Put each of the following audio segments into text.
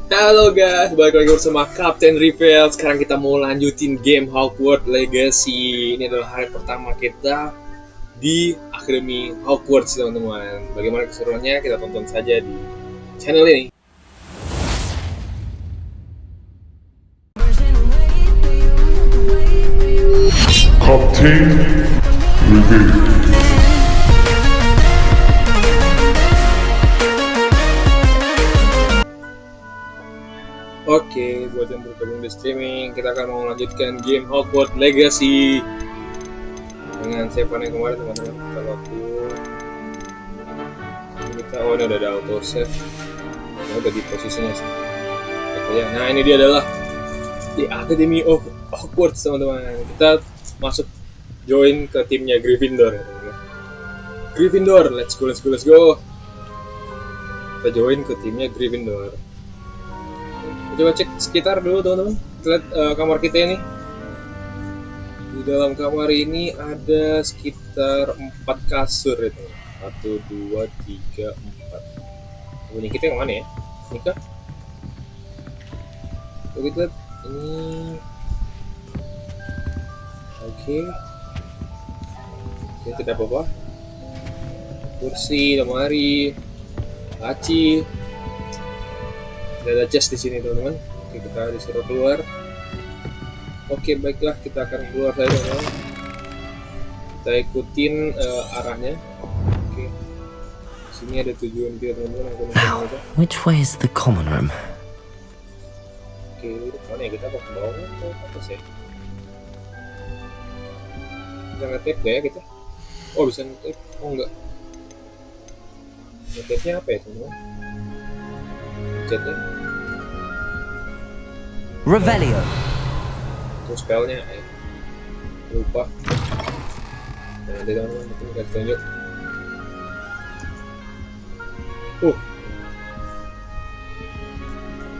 Halo guys, balik lagi bersama Kapten Rivaille. Sekarang kita mau lanjutin game Hogwart Legacy. Ini adalah hari pertama kita di Akademi Hogwarts, teman-teman. Bagaimana keseruannya? Kita tonton saja di channel ini. Kapten Rivaille. Oke, buat yang bergabung di streaming, kita akan mau melanjutkan game Hogwarts Legacy dengan save yang kemarin, teman-teman. Kita waktu ini udah ada auto save, udah di posisinya sih. Nah, ini dia adalah di Academy of Hogwarts, teman-teman. Kita masuk join ke timnya Gryffindor, ya, teman-teman. Gryffindor, let's go. Kita join ke timnya Gryffindor. Coba cek sekitar dulu, teman-teman. Kita lihat kamar kita ini. Di dalam kamar ini ada sekitar 4 kasur itu. 1, 2, 3, 4. Bunyi kita yang mana ya? Ini kah? Coba kita lihat. Ini. Oke. Ini tidak apa-apa. Kursi, lemari, laci. Ada chest di sini, teman-teman. Oke, kita disuruh keluar. Oke, baiklah, kita akan keluar saja, teman-teman. Kita ikutin arahnya. Oke. Sini ada tujuan kita, teman-teman. Which way is the common room? Oke, mana ya, kita ke bawah atau apa sih? Bisa nge-tap gak ya kita? Oh, bisa nge-tap. Oh, enggak. Nge-tapnya apa ya, teman-teman? Chatnya Rivaille. terus spellnya lupa. Nah, ada teman-teman, mungkin kasih tunjuk.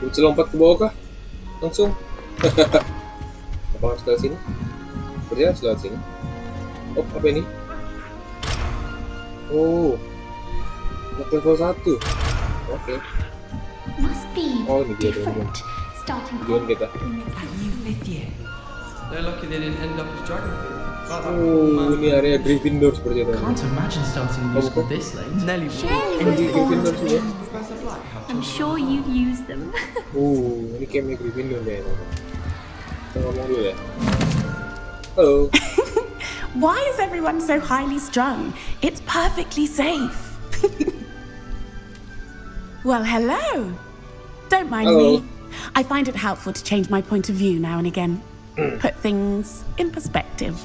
Bisa lompat ke bawah kah? Langsung. Apa harus lewat sini? Sepertinya harus lewat sini. Oh, apa ini? Oh, level 1. Oke. Must be Oh, ini dia, teman-teman. different. Starting Tujuan kita. They're lucky they didn't end up as dragon food. Oh, ini area Gryffindor seperti itu. Can't imagine starting a new school this late. Nelly. Surely Ini we'd Gryffindor all- sih ya. Professor Black have I'm sure you'd use them. Ini campnya Gryffindor ya. Kita ngomong dulu ya. Halo. Why is everyone so highly strung? It's perfectly safe. Well, hello. Don't mind Hello. me. I find it helpful to change my point of view now and again. Put things in perspective.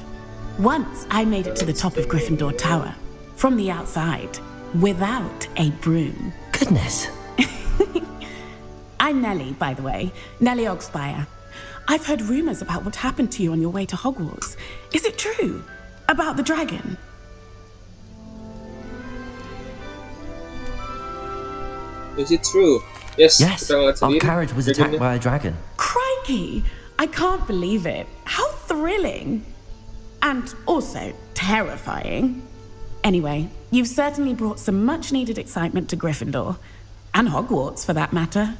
Once I made it to the top of Gryffindor Tower, from the outside, without a broom. Goodness. I'm Nellie, by the way. Nellie Ogspire. I've heard rumors about what happened to you on your way to Hogwarts. Is it true? About the dragon? Is it true? Yes. Yes, Kita ngeliat our sendiri. carriage was Dragonnya. attacked by a dragon. Crikey! I can't believe it. How thrilling! And also terrifying. Anyway, you've certainly brought some much needed excitement to Gryffindor. And Hogwarts, for that matter.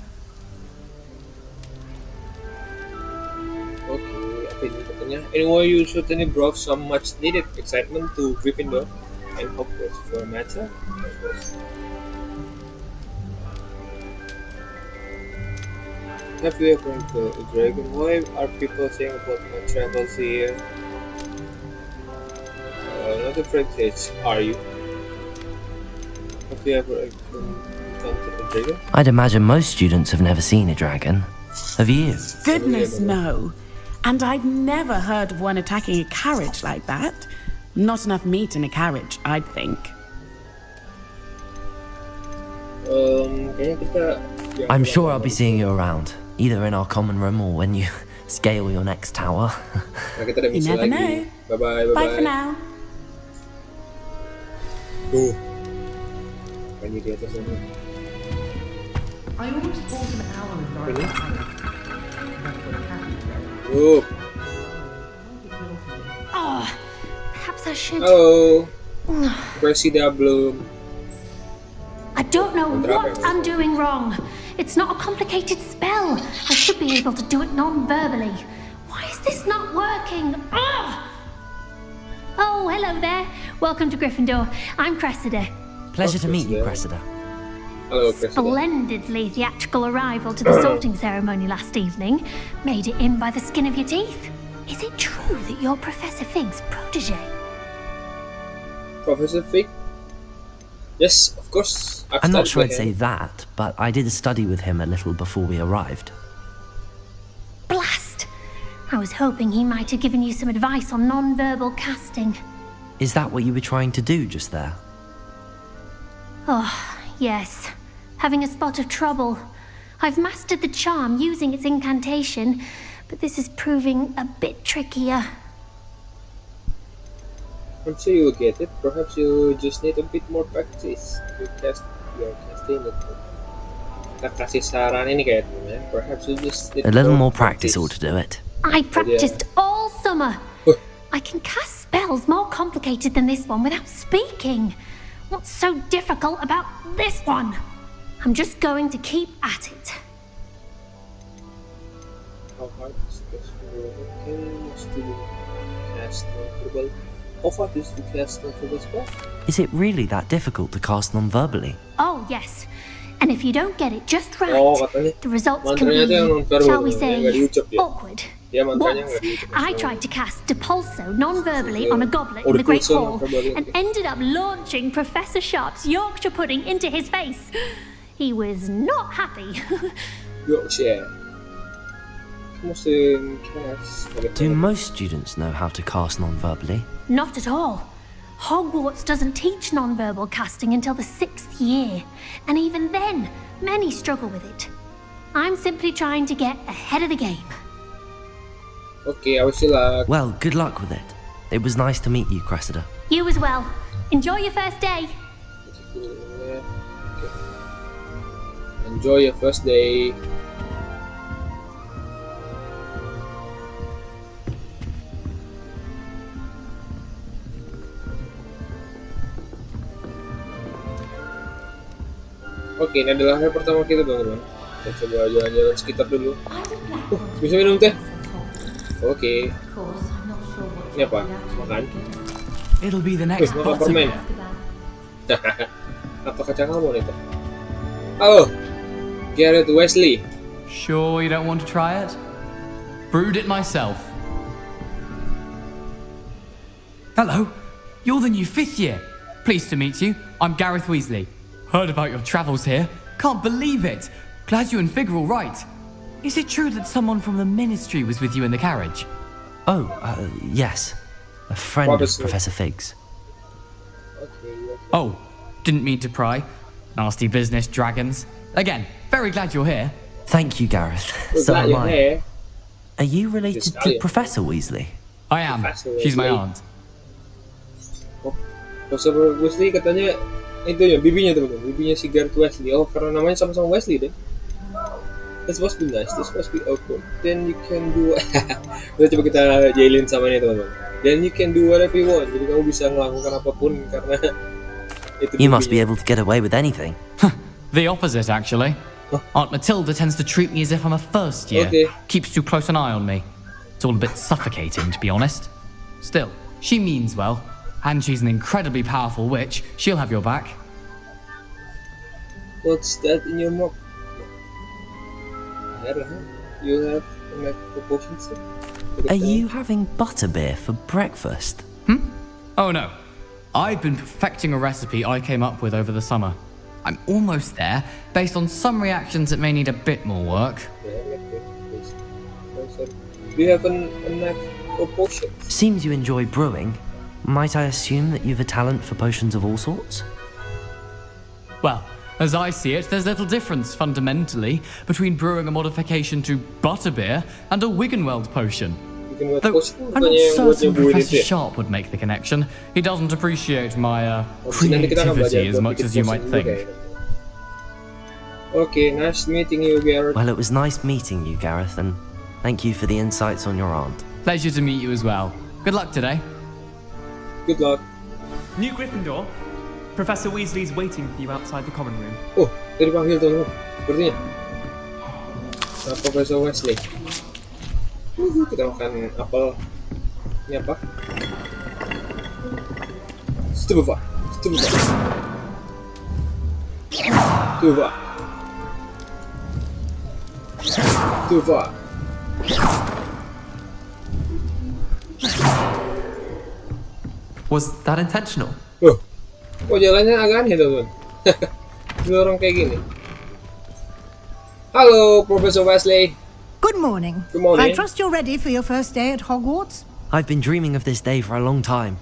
Oke, apa ini katanya? Anyway, you certainly brought some much needed excitement to Gryffindor and Hogwarts for a matter. Have you ever encountered a dragon? Why are people saying about my travels here? Not afraid, Sage, are you? Have you ever encountered a dragon? I'd imagine most students have never seen a dragon. Have you? Goodness, no. And I've never heard of one attacking a carriage like that. Not enough meat in a carriage, I'd think. Kayaknya kita. I'm sure I'll be seeing you around, either in our common room or when you scale your next tower. Nah, kita ada You misi never lagi. know. Bye Bye for now. Tuh. Ini di atas sana. I almost bought an hour in Really? Rivaille. That's what happened. Tuh. Oh, perhaps I should. Halo. Presida belum. I don't know what I'm doing wrong. It's not a complicated spell. I should be able to do it non-verbally. Why is this not working? Ugh! Oh, hello there. Welcome to Gryffindor. I'm Cressida. Pleasure to meet you, Cressida. Hello, Cressida. Splendidly theatrical arrival to the sorting ceremony last evening. Made it in by the skin of your teeth. Is it true that you're Professor Fig's protege? Professor Fig? Yes, of course. I'm not sure I'd with say him. that, but I did study with him a little before we arrived. Blast! I was hoping he might have given you some advice on non-verbal casting. Is that what you were trying to do just there? Oh, yes. Having a spot of trouble. I've mastered the charm using its incantation, but this is proving a bit trickier. I'm sure you'll get it. Perhaps you just need a bit more practice to cast your casting it. Kita kasih saran ini kayak temen. Perhaps you just need A little more practice ought to do it. I practiced all summer. I can cast spells more complicated than this one without speaking. What's so difficult about this one? I'm just going to keep at it. How hard is this? Okay, must do cast non-verbal. How hard is to cast non-verbal spell? Is it really that difficult to cast non-verbally? Oh, yes. And if you don't get it just right, Oh, katanya the results can mantranya tuh yang be, non-verbal, shall we yang say, nggak diucap ya. awkward. Ya, mantranya Once, nggak diucap. I tried to cast Depulso non-verbally on a goblet Oh, in the Great Depulso Hall non-verbally, and okay. ended up launching Professor Sharp's Yorkshire pudding into his face. He was not happy. Yorkshire. Mesti cast. Do most students know how to cast non-verbally? Not at all. Hogwarts doesn't teach non-verbal casting until the 6th year, and even then, many struggle with it. I'm simply trying to get ahead of the game. Okay, I wish you luck. Well, good luck with it. It was nice to meet you, Cressida. You as well. Enjoy your first day. Okay. Enjoy your first day. Oke, ini adalah hari pertama kita, teman-teman. Kita coba jalan-jalan sekitar dulu. Bisa minum teh? Oke. Ini apa? Makan? It'll be the Wih, next makan bottom. permen. Apa kacang kamu nih, Teh? Halo, Gareth Wesley. Sure you don't want to try it? Brewed it myself. Hello, you're the new 5th year. Pleased to meet you. I'm Gareth Weasley. Heard about your travels here. Can't believe it. Glad you and Fig are all right. Is it true that someone from the Ministry was with you in the carriage? Oh, yes. A friend of Professor Fig's. Okay. Oh, didn't mean to pry. Nasty business, dragons. Again, very glad you're here. Thank you, Gareth. Was So that am your I. hair? Are you related Just to Italian. Professor Weasley? I am. Professor She's my Weasley. aunt. Profesor Wesley katanya itu ya bibinya, teman-teman. Bibinya si Gareth Wesley. Oh, karena namanya sama-sama Wesley deh. This must be nice. This must be awkward. Then you can do. Udah coba kita jailin sama ini, teman-teman. Then you can do whatever you want. Jadi kamu bisa melakukan apapun karena itu. You must be bibinya. able to get away with anything. The opposite, actually. Aunt Matilda tends to treat me as if I'm a first year. Okay. Keeps too close an eye on me. It's all a bit suffocating, to be honest. Still, she means well. And she's an incredibly powerful witch. She'll have your back. What's that in your mouth? I don't know. You have a proportion set? Are you having butterbeer for breakfast? Oh no. I've been perfecting a recipe I came up with over the summer. I'm almost there, based on some reactions that may need a bit more work. Do you have enough proportion? Seems you enjoy brewing. Might I assume that you've a talent for potions of all sorts? Well, as I see it, there's little difference fundamentally between brewing a modification to butterbeer and a Wiggenweld potion. Bikin buat Though potion I'm not bukannya buat certain nyembuhin Professor itu ya? Sharp would make the connection. He doesn't appreciate my Nanti kita akan belajar creativity as buat much bikin as you potion might juga think. kayaknya. Okay, nice meeting you, Gareth. Well, it was nice meeting you, Gareth, and thank you for the insights on your aunt. Pleasure to meet you as well. Good luck today. Good luck. New Gryffindor. Professor Weasley's waiting for you outside the common room. Oh, tadi panggil teman-teman. Sepertinya. Profesor Wesley. Kita makan apel. Ini apa? Stuva. Was that intentional? Kok jalannya agak aneh teman. Dorong kayak gini. Halo, Profesor Wesley. Good morning. Good morning. I trust you're ready for your first day at Hogwarts. I've been dreaming of this day for a long time.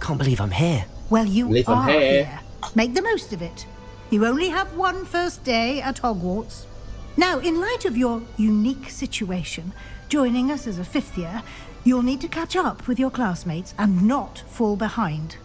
Can't believe I'm here. Well, you Believe I'm are here. here. Make the most of it. You only have one first day at Hogwarts. Now, in light of your unique situation, joining us as a fifth year, you'll need to catch up with your classmates and not fall behind.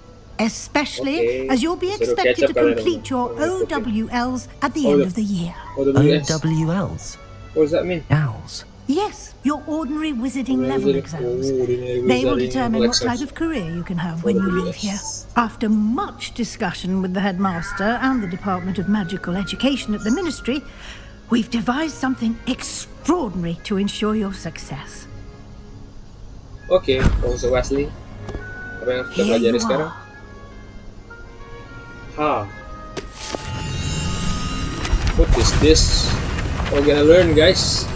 Especially Okay. as you'll be Suruh expected catch to up kalian, complete your teman-teman. OWLs at the Oh, end the- of the year. OWS. OWLs? What does that mean? Owls. Yes, your ordinary wizarding Ordinary level wizarding- exams. ordinary They will wizarding determine what exams. type of career you can have when you leave here. OWS. After much discussion with the headmaster and the Department of Magical Education at the Ministry, we've devised something extraordinary to ensure your success. Oke, Profesor Wesley. Apa yang kita Here pelajari you sekarang? are. What is this? We're gonna learn, guys.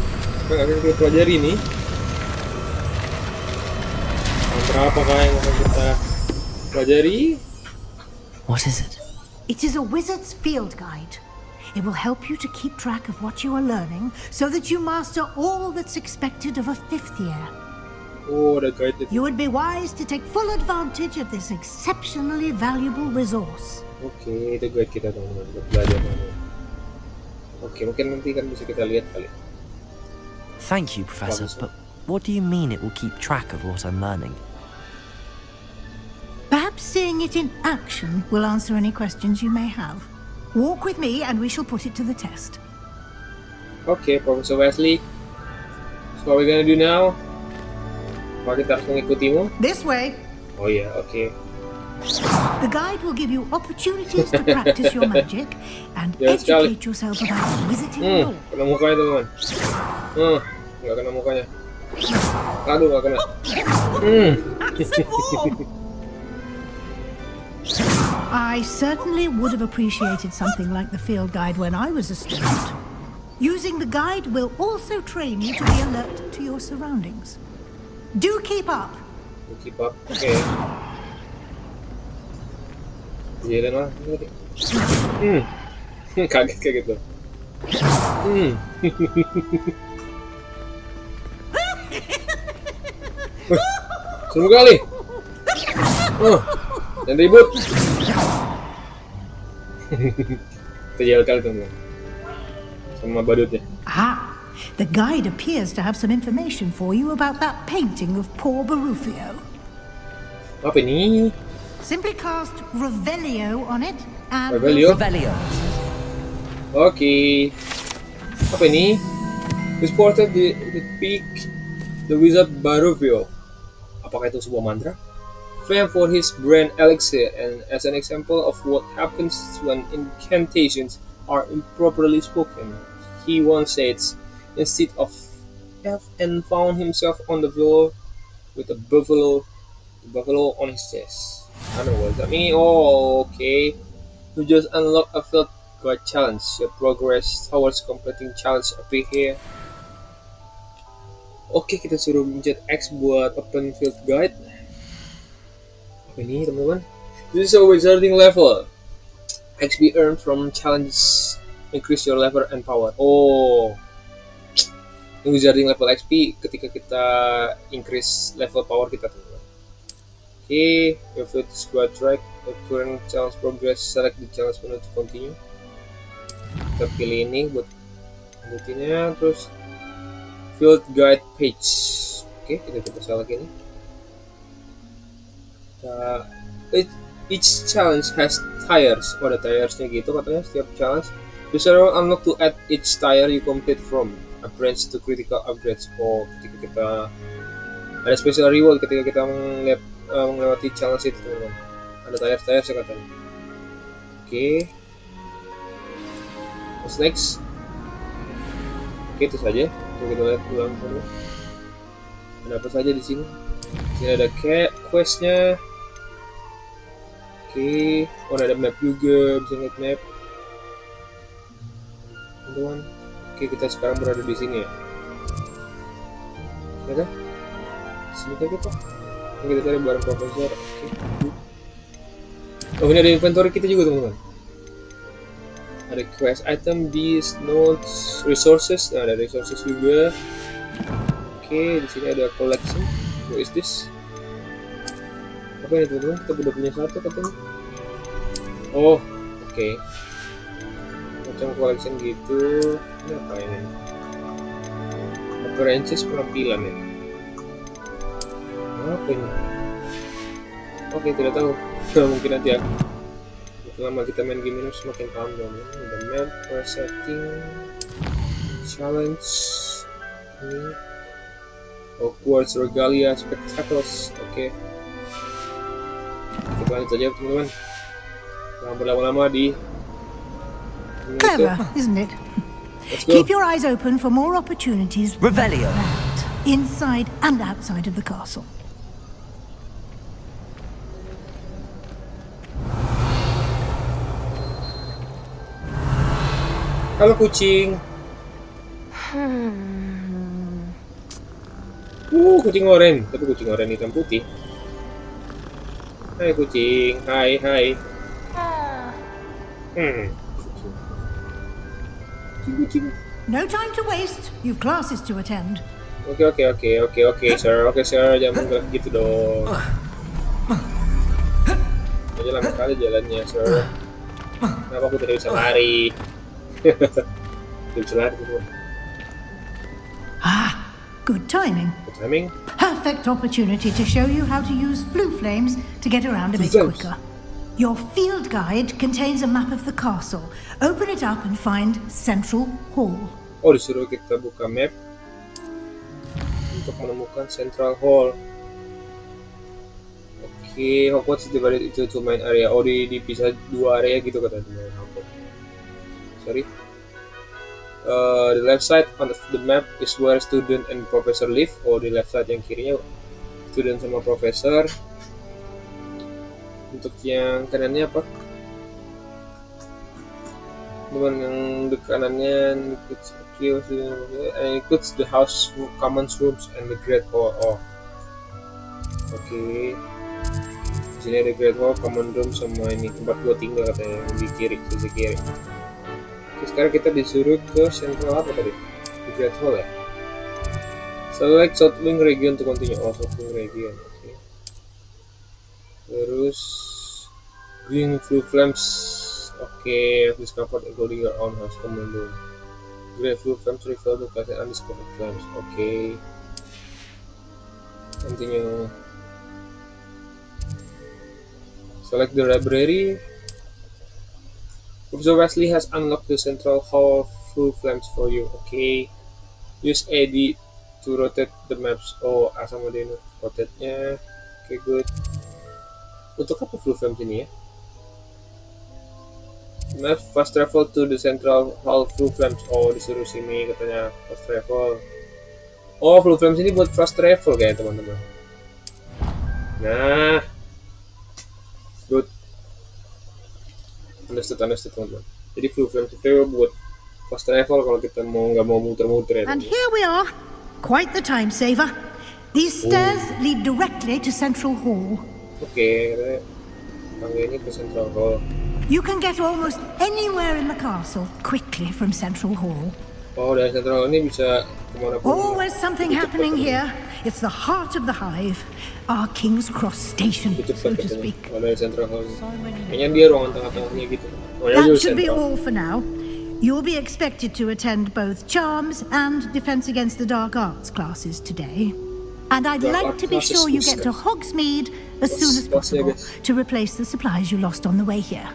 Apa yang akan kita pelajari nih? Mantra apakah yang akan kita pelajari? What is it? It is a wizard's field guide. It will help you to keep track of what you are learning so that you master all that's expected of a fifth year. Oh, ada guide itu. You would be wise to take full advantage of this exceptionally valuable resource. Oke, itu guide kita teman-teman buat belajar teman-teman. Oke, mungkin nanti kan bisa kita lihat kali. Thank you, Professor, Professor. but what do you mean it will keep track of what I'm learning? Perhaps seeing it in action will answer any questions you may have. Walk with me and we shall put it to the test. Oke, Profesor Wesley. So what we're gonna do now? Apa kita harus mengikutimu? This way. Oh iya, oke. The guide will give you opportunities to practice your magic and Jangan sekali. educate yourself about wizarding law. Kena mukanya teman-teman. Nggak kena mukanya. Aduh, nggak kena. I certainly would have appreciated something like the field guide when I was a student. Using the guide will also train you to be alert to your surroundings. Do keep up. Keep up. Oke. Jalan lah. Kaget tuh. Seru kali. Dan ribut. Terjal kali teman. Sama badutnya. The guide appears to have some information for you about that painting of poor Barufio. Apa ini? Simply cast Rivaille on it and... Rivaille? Revelio. Oke. Apa ini? We spotted the peak the wizard Barufio. Apakah itu sebuah mantra? Famed for his brand elixir and as an example of what happens when incantations are improperly spoken. He once said, instead of F and found himself on the floor with a buffalo on his chest. I don't know what that means. Oh, okay. You just unlock a field guide challenge. Your progress towards completing challenge appear here. Oke, kita suruh mencet X buat open field guide. Apa ini, teman-teman? This is a wizarding level. XP earned from challenges increase your level and power. Oh, ini wizarding level XP ketika kita increase level power kita, teman-teman. Oke, your field squad track, your current challenge progress, select the challenge menu to continue. Kita pilih ini buat lanjutinnya, terus field guide page. Oke, kita coba select ini. Each challenge has tires. Oh, ada tiresnya gitu katanya setiap challenge. You shall unlock to add each tire you complete from a branch to critical upgrades. Oh, ketika kita ada special reward ketika kita melewati challenge itu, teman-teman. Ada tires ya katanya. Oke. What's next? Oke, itu saja. Coba kita lihat ulang dulu. Ada apa saja di sini? Di sini ada questnya. Oke, oh ada map juga, bisa lihat map. Teman-teman. Oke, kita sekarang berada di sini ya. Ya kan? Sini kan kita. Kita cari barang profesor. Oke. Oh, ini ada inventory kita juga, teman-teman. Ada quest item, these notes, resources. Nah, ada resources juga. Oke, di sini ada collection. What is this? Apa ini, teman-teman? Kita udah punya satu katanya. Oh, oke. Macam collection gitu. Ini apa ini? Appearances, penampilan ya. Apa ini? Oke, tidak tahu. Mungkin nanti ya. Selama kita main game ini semakin paham dong. Ada map, setting, challenge, ini, Hogwart Regalia, spectacles. Oke. Kita lanjut saja, teman-teman. Jangan berlama-lama di. Clever, isn't it? Let's go. Keep your eyes open for more opportunities Rivaille. inside and outside of the castle. Halo kucing. Kucing oranye, tapi kucing oranye hitam putih. Hai kucing, hai. Kucing. No time to waste. You've classes to attend. Oke, sir. Oke, sir, jangan bergerak gitu dong. Aja lama sekali jalannya, sir. Kenapa aku tidak bisa lari? Tidak bisa lari, gitu. Good timing. Good timing. Perfect opportunity to show you how to use flue flames to get around a bit Flue flames. quicker. Your field guide contains a map of the castle. Open it up and find Central Hall. Oh, disuruh kita buka map untuk menemukan Central Hall. Oke, Hogwarts is divided into two main area. Oh, dipisah dua area gitu katanya. Sorry. The left side on the map is where student and professor live. Oh, di left side yang kirinya student sama professor. Untuk yang kanannya apa? Dengan yang di kanannya includes the house, commons rooms, and the great hall. Oh, oke. Di sini ada great hall, common room, sama ini tempat gua tinggal katanya yang di kiri, sisi kiri. Oke, sekarang kita disuruh ke central apa tadi? Di great hall ya. Select South Wing region to continue. Oh, South Wing region. Oke. Terus green flue flames. Oke, discovered including your own house common room. Green flue flames refer to class undiscovered flames. Oke. Continue. Select the library. Professor Weasley has unlocked the central hall flue flames for you. Okay. Use AD to rotate the maps. Oh, sama dia rotate-nya. Okay, good. Untuk apa flue flames ini ya? Map fast travel to the central hall flue flames. Oh, disuruh sini katanya fast travel. Oh, flue flames ini buat fast travel kayaknya teman-teman. Nah, good. Understood teman-teman. Jadi flue flames itu buat fast travel kalau kita nggak mau muter-muter ya. And here we are. Quite the time saver. These stairs lead directly to Central Hall. Oke, tangga ini ke Central Hall. You can get almost anywhere in the castle quickly from Central Hall. Oh, dari Central Hall ini bisa kemana pun. Always something happening here. It's the heart of the hive. Our King's Cross station, so to speak. Oh, dari Central Hall. Kayaknya dia ruangan tengah-tengahnya gitu. Oh, ya, That should be Central. all for now. You'll be expected to attend both Charms and Defense Against the Dark Arts classes today. And I'd Dark like Art to be classes sure you is get to good. Hogsmeade as soon as Yes, possible yes. to replace the supplies you lost on the way here.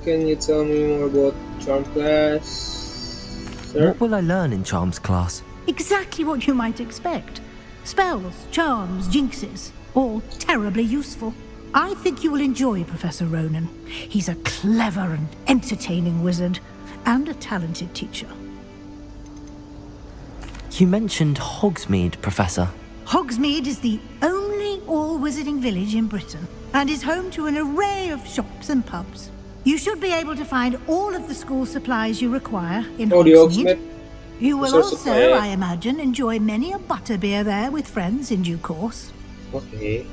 Can you tell me more about Charm class, sir? What will I learn in Charms class? Exactly what you might expect. Spells, charms, jinxes, all terribly useful. I think you will enjoy Professor Ronan. He's a clever and entertaining wizard, and a talented teacher. You mentioned Hogsmeade, Professor. Hogsmeade is the only all-wizarding village in Britain and is home to an array of shops and pubs. You should be able to find all of the school supplies you require in Oh, the Hogsmeade. Hogsmeade. You will Resource also, supply. I imagine, enjoy many a butterbeer there with friends in due course. Oke.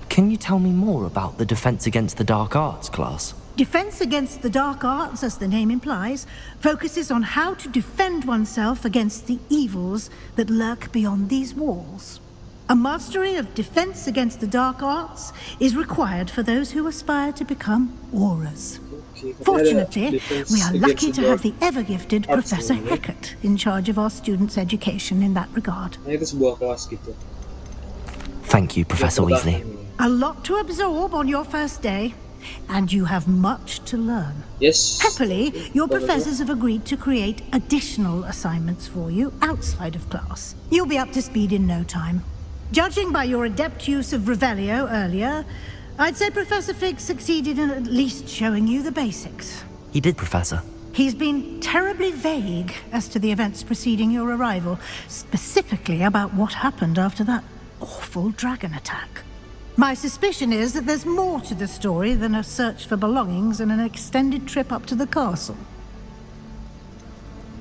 Can you tell me more about the Defense Against the Dark Arts class? Defense Against the Dark Arts, as the name implies, focuses on how to defend oneself against the evils that lurk beyond these walls. A mastery of Defense Against the Dark Arts is required for those who aspire to become auras. Oke, katanya ada Fortunately, Defense we are lucky Against to the have the Dark ever-gifted Arts Professor ini. Hecat in charge of our students' education in that regard. Nah, itu sebuah kelas gitu. Thank you, Professor Yang Weasley. pertahanan. A lot to absorb on your first day, and you have much to learn. Yes. Happily, your Professor. professors have agreed to create additional assignments for you outside of class. You'll be up to speed in no time. Judging by your adept use of Rivaille earlier, I'd say Professor Fig succeeded in at least showing you the basics. He did, Professor. He's been terribly vague as to the events preceding your arrival, specifically about what happened after that awful dragon attack. My suspicion is that there's more to the story than a search for belongings and an extended trip up to the castle.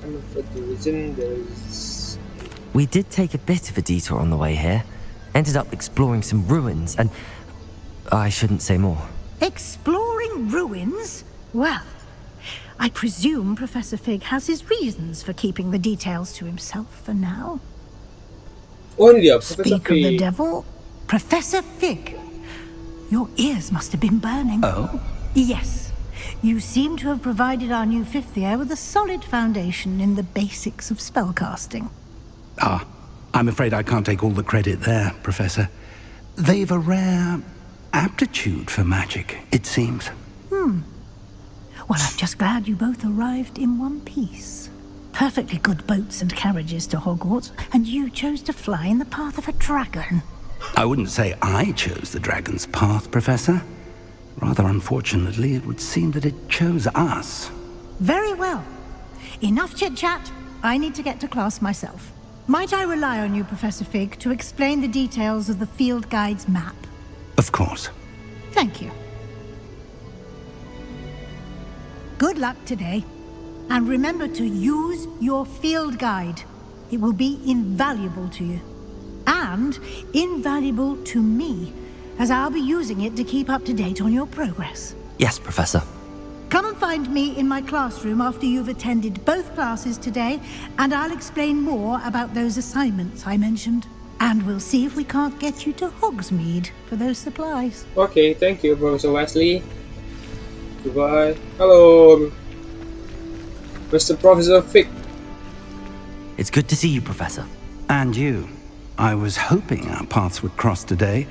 And for the reason there is... We did take a bit of a detour on the way here. Ended up exploring some ruins and... I shouldn't say more. Exploring ruins? Well, I presume Professor Fig has his reasons for keeping the details to himself for now. Oh, ini dia, Profesor Speak of the Fig. devil, Professor Fig. Your ears must have been burning. Oh? Yes. You seem to have provided our new fifth year with a solid foundation in the basics of spellcasting. Ah, I'm afraid I can't take all the credit there, Professor. They've a rare aptitude for magic, it seems. Well, I'm just glad you both arrived in one piece. Perfectly good boats and carriages to Hogwarts, and you chose to fly in the path of a dragon. I wouldn't say I chose the dragon's path, Professor. Rather unfortunately, it would seem that it chose us. Very well. Enough chit-chat. I need to get to class myself. Might I rely on you, Professor Fig, to explain the details of the field guide's map? Of course. Thank you. Good luck today. And remember to use your field guide. It will be invaluable to you. And invaluable to me, as I'll be using it to keep up to date on your progress. Yes, Professor. Come and find me in my classroom after you've attended both classes today, and I'll explain more about those assignments I mentioned. And we'll see if we can't get you to Hogsmeade for those supplies. Oke, thank you, Professor Weasley. Goodbye. Halo, Mr. Professor Fig. It's good to see you, Professor. And you. I was hoping our paths would cross today,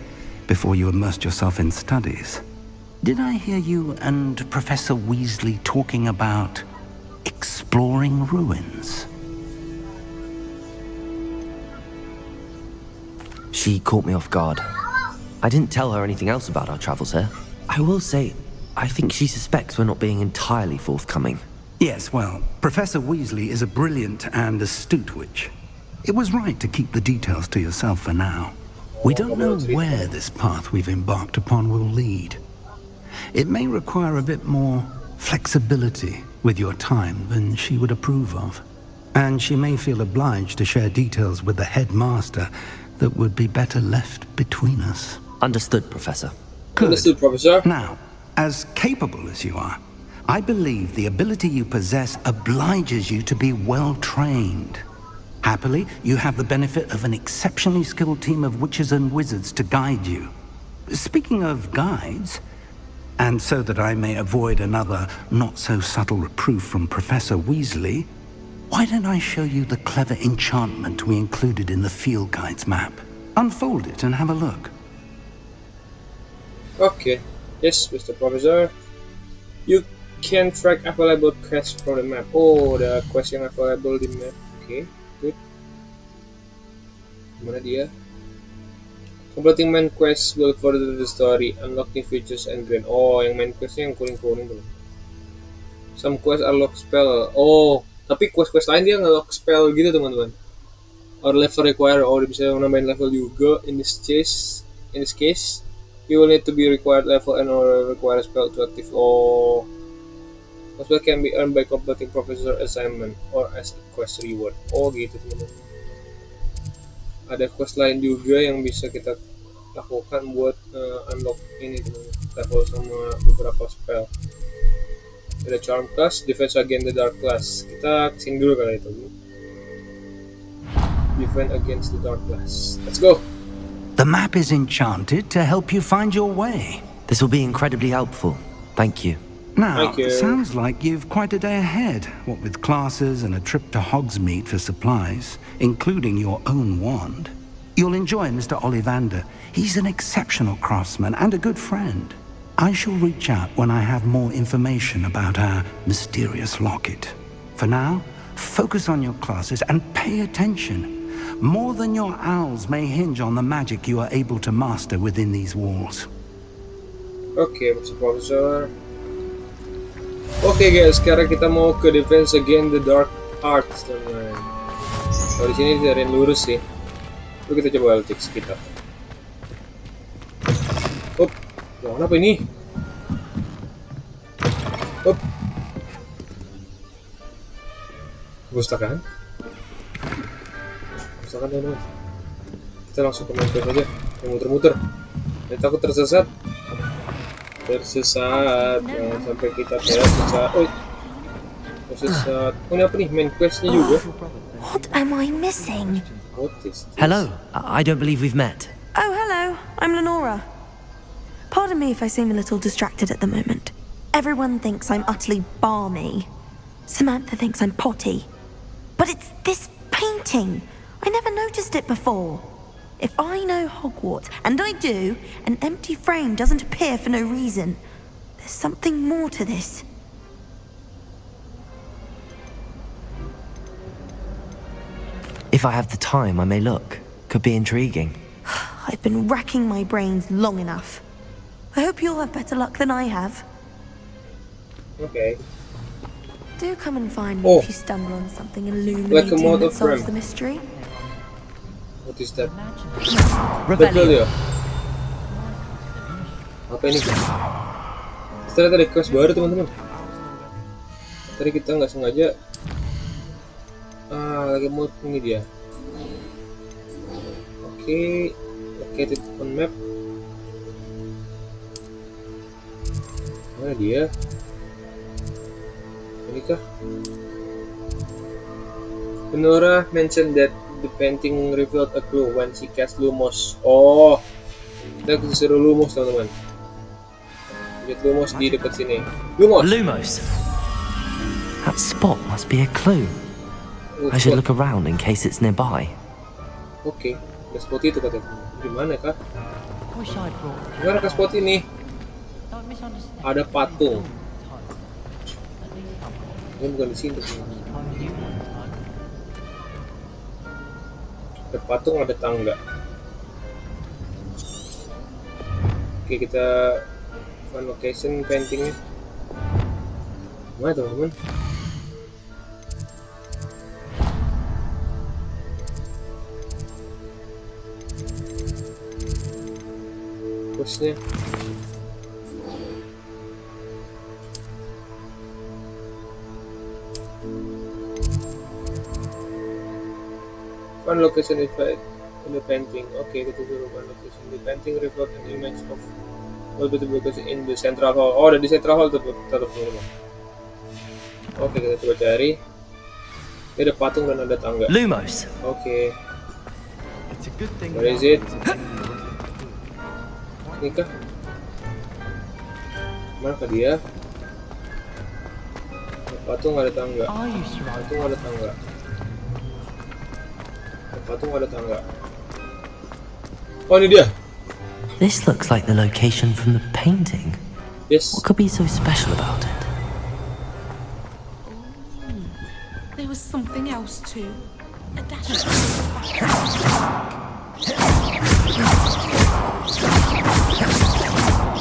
before you immersed yourself in studies. Did I hear you and Professor Weasley talking about exploring ruins? She caught me off guard. I didn't tell her anything else about our travels here. I will say, I think she suspects we're not being entirely forthcoming. Yes, well, Professor Weasley is a brilliant and astute witch. It was right to keep the details to yourself for now. We don't know where this path we've embarked upon will lead. It may require a bit more flexibility with your time than she would approve of. And she may feel obliged to share details with the headmaster that would be better left between us. Understood, Professor. Good. Understood, Professor. Now, as capable as you are, I believe the ability you possess obliges you to be well trained. Happily, you have the benefit of an exceptionally skilled team of witches and wizards to guide you. Speaking of guides, and so that I may avoid another not-so-subtle reproof from Professor Weasley, why don't I show you the clever enchantment we included in the field guide's map? Unfold it and have a look. Okay. Yes, Mr. Professor. You can track available quests from the map. Oh, the quest yang available di map. Okay, good. Mana dia? Completing main quest will further the story, unlock new features and grand. Oh, yang main questnya yang kuning-kuning tuh. Some quests unlock spell. Oh, Tapi quest-quest lain dia nge-lock spell gitu teman-teman. Or level require, dia bisa nambahin level juga. In this case, you will need to be required level and or require spell to active. Spell can be earned by completing professor assignment or as a quest reward. Gitu teman-teman. Ada quest lain juga yang bisa kita lakukan buat unlock ini teman-teman. Level sama beberapa spell. Ada charm class, defense against the dark class. Kita kesini dulu kali itu. Defend against the dark class. Let's go. The map is enchanted to help you find your way. This will be incredibly helpful. Thank you. Now, Thank you. sounds like you've quite a day ahead, what with classes and a trip to Hogsmeade for supplies, including your own wand. You'll enjoy Mr. Ollivander. He's an exceptional craftsman and a good friend. I shall reach out when I have more information about our mysterious locket. For now, focus on your classes and pay attention. More than your owls may hinge on the magic you are able to master within these walls. Oke, Mr. Professor. Oke guys, sekarang kita mau ke defense against the dark arts teman-teman. Kalau di sini diarin lurus sih. Lalu kita coba cek sekitar. Jangan apa ini? Perpustakaan teman-teman. Kita langsung ke main quest aja. Muter-muter. Saya takut tersesat. Jangan sampai kita tersesat. Tersesat. Ini apa nih? Main questnya juga. What am I missing? What is this? Hello. I don't believe we've met. Oh, hello. I'm Lenora. Pardon me if I seem a little distracted at the moment. Everyone thinks I'm utterly balmy. Samantha thinks I'm potty. But it's this painting. I never noticed it before. If I know Hogwart, and I do, an empty frame doesn't appear for no reason. There's something more to this. If I have the time, I may look. Could be intriguing. I've been racking my brains long enough. I hope you'll have better luck than I have. Okay. Do come and find me Oh. if you stumble on something Like a illuminating mod that of solves RAM. the mystery. What is that? Rivaille. Betul ya? Apa ini? Ternyata ada quest baru teman-teman. Tadi kita nggak sengaja. Lagi mod ini dia. Oke, located on map. Mana dia? Ini kah? Lenora mentioned that the painting revealed a clue when she cast Lumos. Kita disuruh Lumos teman-teman. Lihat Lumos di dekat sini. Lumos. That spot must be a clue. I should look around in case it's nearby. Oke, ada spot itu katanya. Gimana kah? Gimana kah spot ini? Ada patung. Ini bukan di sini. Ada patung, ada tangga. Oke, kita find location paintingnya. Mana teman-teman? Questnya. One location is in the painting. Okay, kita suruh one location. The painting reflects an image of multiple location in the central hall. Ada di central hall tetap teman-teman. Oke, kita coba cari. Ini ada patung dan ada tangga. Lumos. Oke. Where is it? Ini kah? Mana kah dia? Ada patung, ada tangga. Patung, ada tangga. Patung, ada tangga. Ini dia. This looks like the location from the painting. Yes. What could be so special about it? There was something else too. A dash of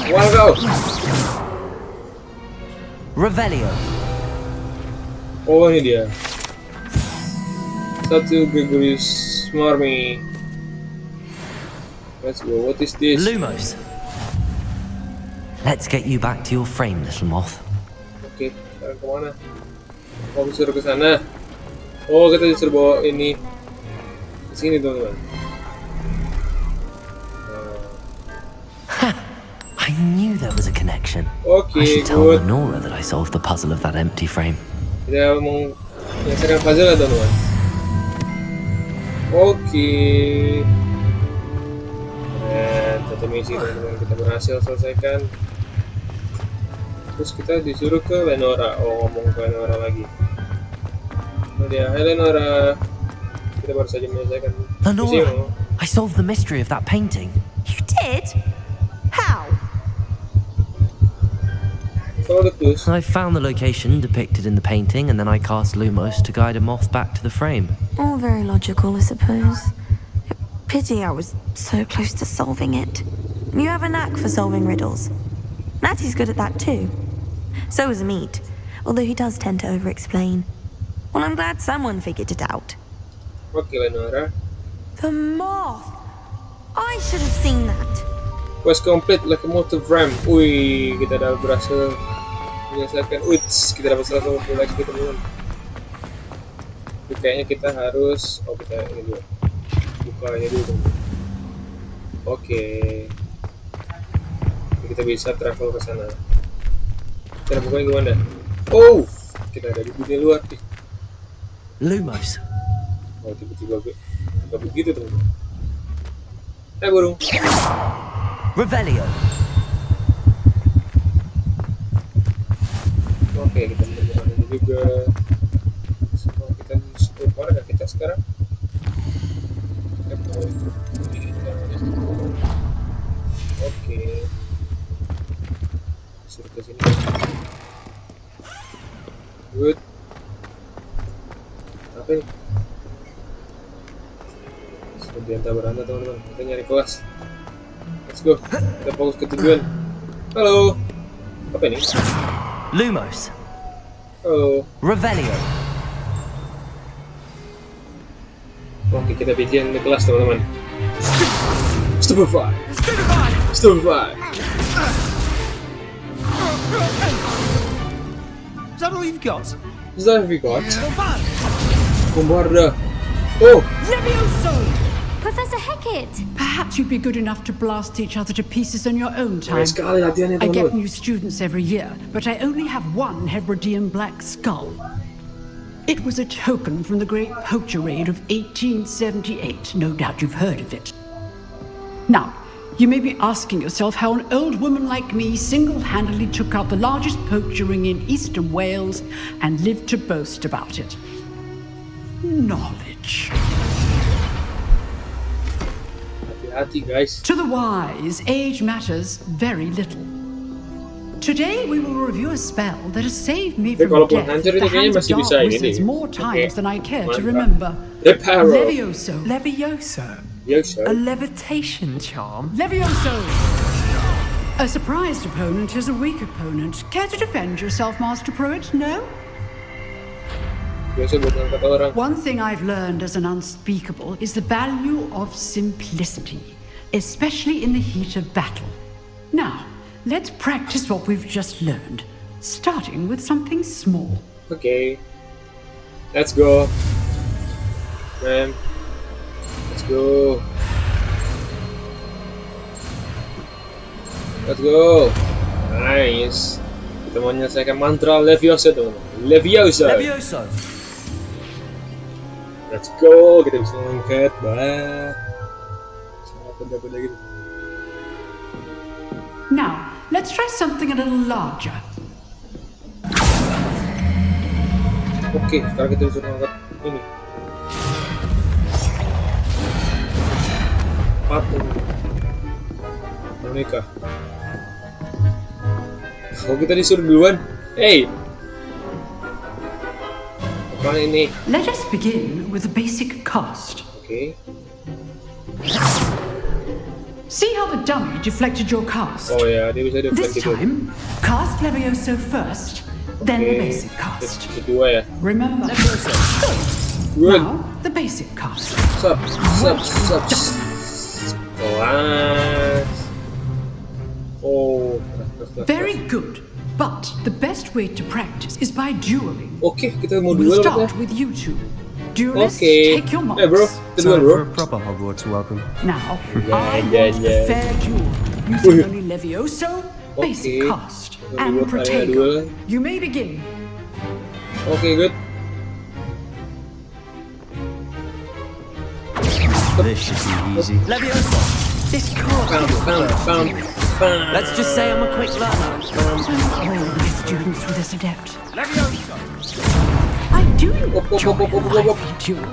Wanna go? Revelio. Ini dia. Statue Gregorius Smarmy. Let's go. What is this? Lumos. Let's get you back to your frame, little moth. Oke, sekarang kemana? Oh, disuruh ke sana. Oh, kita disuruh bawa ini ke sini, teman-teman. I knew there was a connection. Oke, I should tell good. Lenora that I solved the puzzle of that empty frame. Kita mau menyelesaikan puzzle ya, teman-teman. Oke. Dan satu misi, teman-teman, kita berhasil selesaikan. Terus kita disuruh ke Lenora. Oh, ngomong ke Lenora lagi. Nah dia, hai Lenora. Kita baru saja menyelesaikan misi. Lenora, I solved the mystery of that painting. You did? How? Follow the clues. I found the location depicted in the painting, and then I cast Lumos to guide a moth back to the frame. All very logical, I suppose. Pity I was so close to solving it. You have a knack for solving riddles. Natty's good at that too. So is Meat, although he does tend to over-explain. Well, I'm glad someone figured it out. Oke, Lenora. The moth! I should have seen that. Quest complete, locomotive ramp. Wih, kita udah berhasil menyelesaikan. Wih, kita dapat 150 XP, teman-teman. Kayaknya kita harus, kita ini dulu. Bukanya dulu, teman-teman. Oke. Kita bisa travel ke sana. Cara bukanya gimana? Oh, kita ada di dunia luar. Lumos. Oh, tiba-tiba nggak begitu, teman-teman. Hai burung. Rivaille. Oke, kita menemukan ini juga. Semua kita mana kan kita sekarang? Oke. Suruh ke sini. Good. Apa ini? Seperti yang tak beranda, teman-teman. Kita nyari kelas. Let's go. Kita fokus ke tujuan. Halo. Apa ini? Lumos. Halo. Rivaille. Oke, kita bikin di kelas, teman-teman. Stupefy. Stupefy. Is that all you've got? Is that what we got? Bombarda. Oh! Levioso! Professor Hecat! Perhaps you'd be good enough to blast each other to pieces on your own time. Sekali latihannya, I get teman-teman. new students every year, but I only have one Hebridean black skull. It was a token from the Great Poacher Raid of 1878. No doubt you've heard of it. Now, you may be asking yourself how an old woman like me single-handedly took out the largest poacher ring in eastern Wales and lived to boast about it. Knowledge. Hati-hati, guys. To the wise, age matters very little. Today we will review a spell that has saved me from Kalaupun death hancur at the ini kayaknya hands of masih dark bisa ini wizards nih. more times than I care to Mantap. remember. Reparo. Levioso. Levioso? Yes, sir. A levitation charm? Levioso! A surprised opponent is a weak opponent. Care to defend yourself, Master Pruitt? No? Biasa buat ngangkat orang. One thing I've learned as an unspeakable is the value of simplicity, especially in the heat of battle. Now, let's practice what we've just learned, starting with something small. Okay. Let's go. Man. Let's go. Let's go. Nice. Kita mau menyelesaikan mantra Levioso, teman-teman. Levioso. Levioso. Let's go. Kita bisa ngangkat. Bah. Sama benda-benda gitu. Now, let's try something a little larger. Oke, sekarang kita bisa ngangkat ini. Patung Monica. Oh, kita disuruh duluan. Hey. Apa ini? Let us begin with the basic cast. Oke. See how the dummy deflected your cast? Oh ya, dia bisa deflect This gitu. time, cast Levioso first, then the Oke. basic cast. Kedua ya. Remember, Good. Now, the basic cast. Sup. Kelas. Oh, kelas. Very good. But the best way to practice is by dueling. Oke, kita mau We'll duel start katanya. with you two. Duelists, Oke. take your marks. Bro, kita duel bro. For a proper Hogwarts welcome. Now, Yeah, I yeah, want yeah. a fair duel using only Levioso, basic Okay. cast, Duel, and area Protego. duel. You may begin. Oke, good. This should be easy. Leviosa! This can't be. Let's just say I'm a quick learner. All my students with this adept. I do enjoy a lively duel.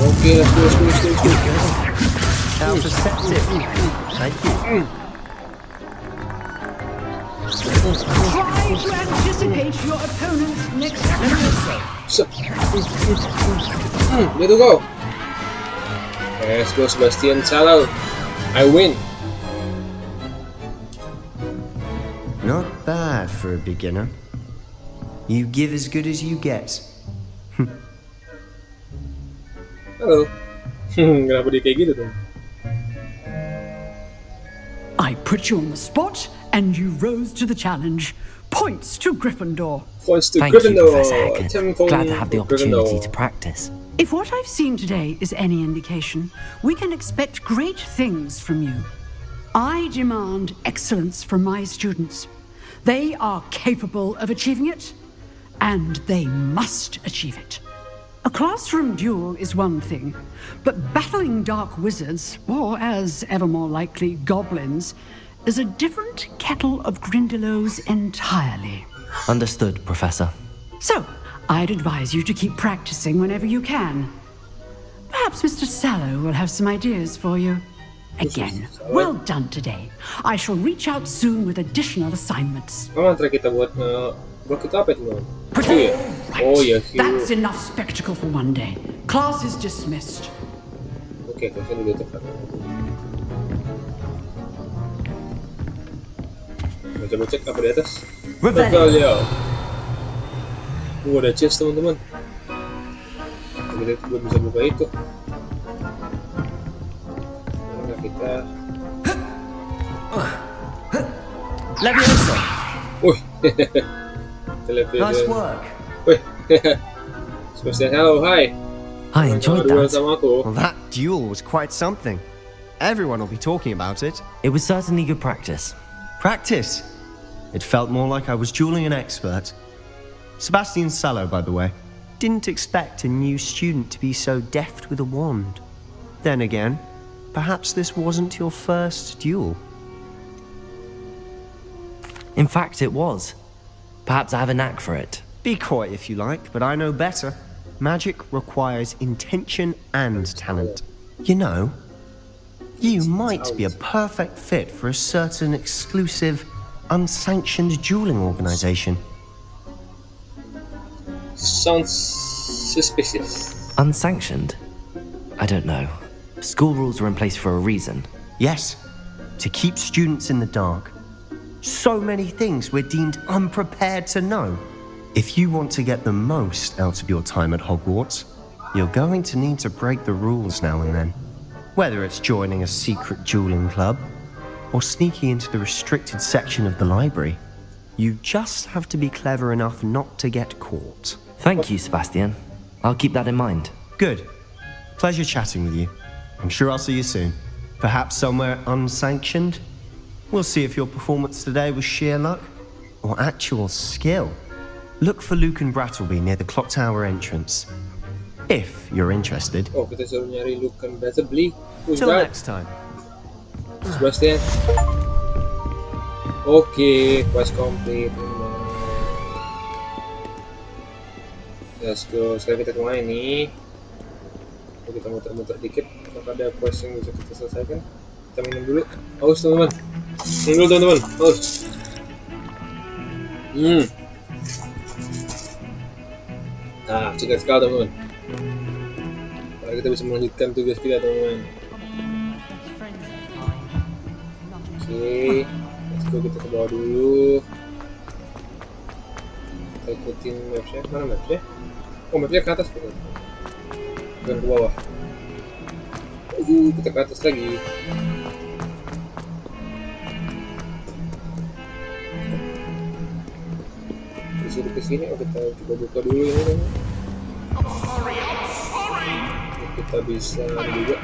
Oke, let's go. How perceptive. Thank you. Try to anticipate your opponent's next move. Sup. There to go. Let's go, Sebastian Sallow. I win. Not bad for a beginner. You give as good as you get. Halo. Kenapa dia kayak gitu tuh? I put you on the spot, and you rose to the challenge. Points to Gryffindor. Points to Thank you, Gryffindor. Professor Hecat. 10 points Glad to have the for Gryffindor. opportunity to practice. If what I've seen today is any indication, we can expect great things from you. I demand excellence from my students. They are capable of achieving it, and they must achieve it. A classroom duel is one thing, but battling dark wizards, or as ever more likely, goblins, is a different kettle of Grindylows entirely. Understood, Professor. So, I'd advise you to keep practicing whenever you can. Perhaps Mr. Sallow will have some ideas for you. Again, well done today. I shall reach out soon with additional assignments. Mantra kita buat blok kita apa itu? Itu ya? Oh ya, That's enough spectacle for one day. Class is dismissed. Oke, kelasnya dulu tepat. Coba cek apa di atas. Rivaille. Ada chest teman-teman. Kita belum bisa buka itu. Mana kita? Leviosa! Wih. Nice work. Wih. Sebastian, hello, hi. I enjoyed Duel that. sama aku. Well, that duel was quite something. Everyone will be talking about it. It was certainly good practice. Practice. It felt more like I was dueling an expert. Sebastian Sallow, by the way. Didn't expect a new student to be so deft with a wand. Then again, perhaps this wasn't your first duel. In fact, it was. Perhaps I have a knack for it. Be coy if you like, but I know better. Magic requires intention and talent. You know, you might be a perfect fit for a certain exclusive, unsanctioned dueling organization. Sounds suspicious. Unsanctioned? I don't know. School rules are in place for a reason. Yes, to keep students in the dark. So many things we're deemed unprepared to know. If you want to get the most out of your time at Hogwarts, you're going to need to break the rules now and then. Whether it's joining a secret dueling club, or sneaking into the restricted section of the library, you just have to be clever enough not to get caught. Thank you, Sebastian. I'll keep that in mind. Good. Pleasure chatting with you. I'm sure I'll see you soon. Perhaps somewhere unsanctioned? We'll see if your performance today was sheer luck or actual skill. Look for Luke and Brattleby near the clock tower entrance. If you're interested. Oh, kita suruh nyari Luke and Brattleby. Who's Till that? next time. Sebastian. Oke, quest complete. Let's go. Sekarang kita kemana nih? Kita muter-muter dikit. Apakah ada quest yang bisa kita selesaikan? Kita minum dulu. Haus teman-teman. Minum dulu teman-teman. Haus. Nah, cekat sekali teman-teman. Kalau kita bisa melanjutkan tugas kita teman-teman. Oke, let's go, kita ke bawah dulu. Kita ikutin mapsnya. Mana mapsnya? Oh, mapsnya ke atas bukan? Bukan ke bawah. Kita ke atas lagi. Disuruh ke sini. Oh, kita coba buka dulu ini. Kita bisa juga.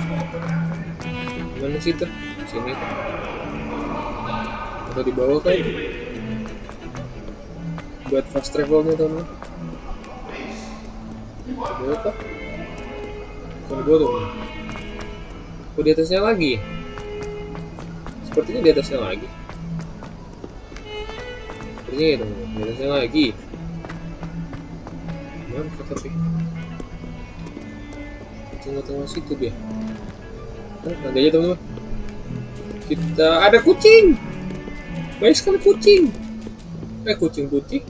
Mana sih tuh? Sini. Atau di bawah kan? Buat fast travelnya teman. Bawah kah? Bukan di bawah teman. Oh, di atasnya lagi. Sepertinya di atasnya lagi. Sepertinya ya teman. Di atasnya lagi. Mana tapi? Tengah-tengah situ dia. Nanti aja teman-teman. Kita ada kucing. Banyak sekali kucing. Kucing putih.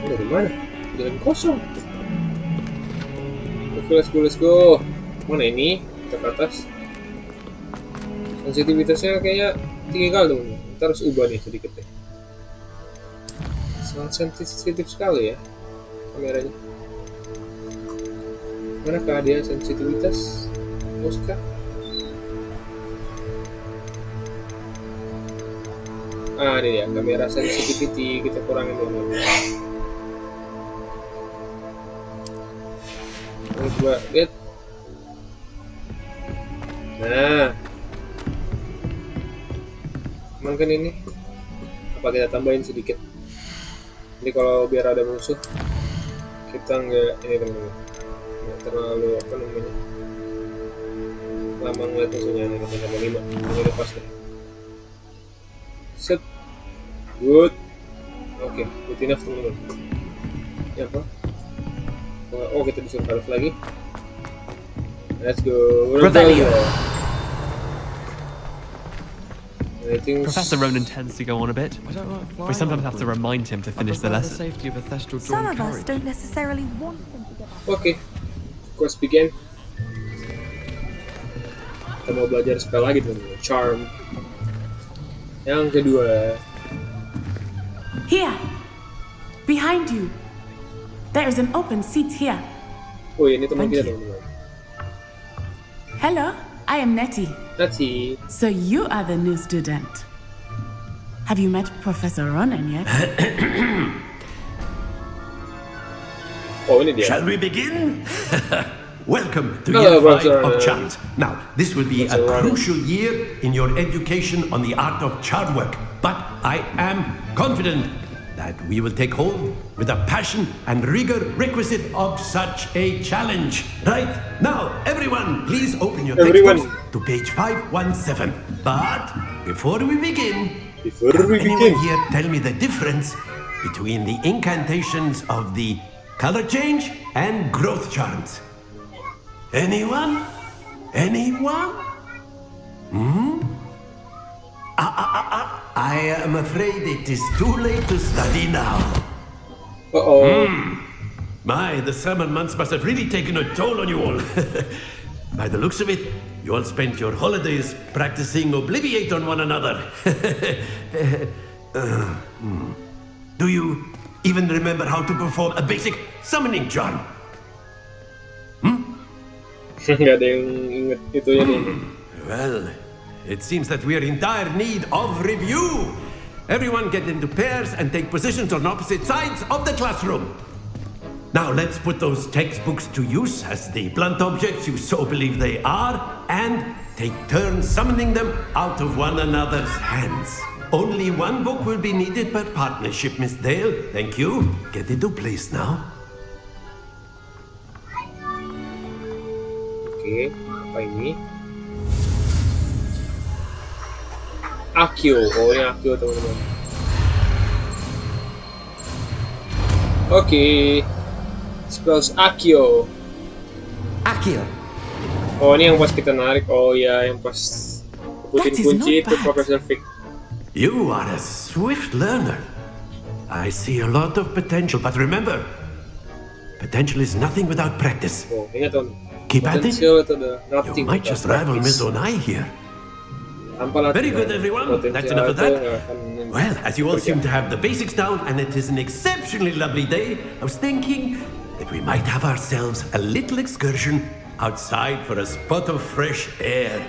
Dari mana? Jalan kosong. Oke, let's go. Mana ini? Kita ke atas. Sensitivitasnya kayaknya tinggi kali teman-teman. Kita harus ubah nih sedikit deh. Sangat sensitif sekali ya kameranya. Manakah dia sensitivitas? Oscar? Ini dia, kamera sensitivity kita kurangin dulu. Coba lihat. Nah, aman kan ini? Apa kita tambahin sedikit? Jadi kalau biar ada musuh, kita nggak ini teman-teman. Terlalu apa namanya lama ngeliat musuhnya. Ini kita tambah 5 ini udah pas deh. Set good. Oke, good enough teman-teman. Ini apa? Oh, kita disuruh harus lagi. Let's go. Rivaille. Professor Ronan tends to go on a bit. We sometimes have to remind him to finish the lesson. Some of us don't necessarily want him to get back. Oke, quest begin. Kita mau belajar spell lagi teman-teman. Charm. Yang kedua. Here, behind you. There is an open seat here. Oh, ini teman Thank kita you. teman-teman. Hello, I am Nettie. Nettie. So you are the new student. Have you met Professor Ronan yet? Oh, ini dia. Shall we begin? Welcome to Hello, year 5 Professor of Ronan. charms. Now, this will be a Professor Ronan. crucial year in your education on the art of charm work. But I am confident that we will take hold with the passion and rigor requisite of such a challenge. Right, now, everyone, please open your textbooks to page 517. But before we begin, anyone here tell me the difference between the incantations of the color change and growth charms? Anyone? Anyone? I am afraid it is too late to study now. My, the summer months must have really taken a toll on you all. By the looks of it, you all spent your holidays practicing Obliviate on one another. Do you even remember how to perform a basic summoning charm? Nggak ada yang inget itunya nih. Well, it seems that we are in dire need of review. Everyone get into pairs and take positions on opposite sides of the classroom. Now let's put those textbooks to use as the blunt objects you so believe they are, and take turns summoning them out of one another's hands. Only one book will be needed per partnership, Miss Dale. Thank you. Get into place now. Oke, apa ini? Akio. Oh, ini Akio teman-teman. Oke. Spells Akio. Akio. Oh, ini yang pas kita narik. Oh ya, yang pas putin kunci itu Professor Vic. You are a swift learner. I see a lot of potential, but remember, potential is nothing without practice. Oh, ingat teman. Keep at it. Potensial itu ada You nothing might without just rival practice. Miss Onai here. Tanpa latihan, Very good, everyone. potensial That's enough of itu that. nggak akan Well, as you all seem to have the basics down and it is an exceptionally lovely day, I was thinking that we might have ourselves a little excursion outside for a spot of fresh air.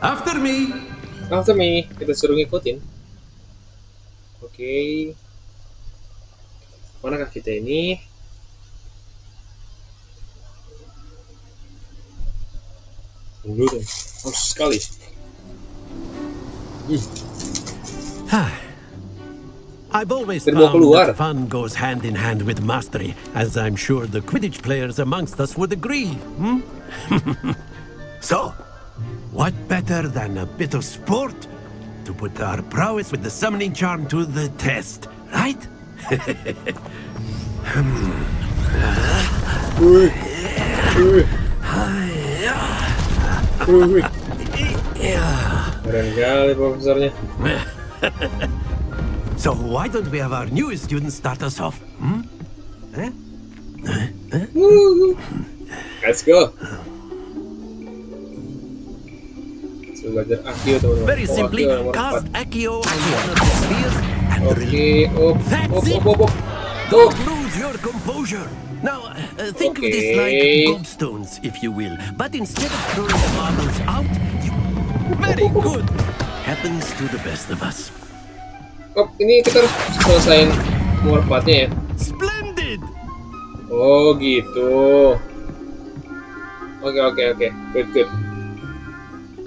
After me. After me. Kita suruh ngikutin. Oke. Manakah kita ini? Tunggu deh. Harus sekali. I've always found that fun goes hand in hand with mastery, as I'm sure the Quidditch players amongst us would agree. So, what better than a bit of sport to put our prowess with the summoning charm to the test, right? Keren kali profesornya. So why don't we have our newest student start us off? Let's go. Belajar Accio, teman-teman. Very simply, cast Accio on one of the spheres and Don't lose your composure. Now, think of this like gobstones, if you will. But instead of throwing the marbles out, you... Very good. Happens to the best of us. Oh, ini kita harus selesain more part-nya ya? Splendid. Oh, gitu. Oke. Good.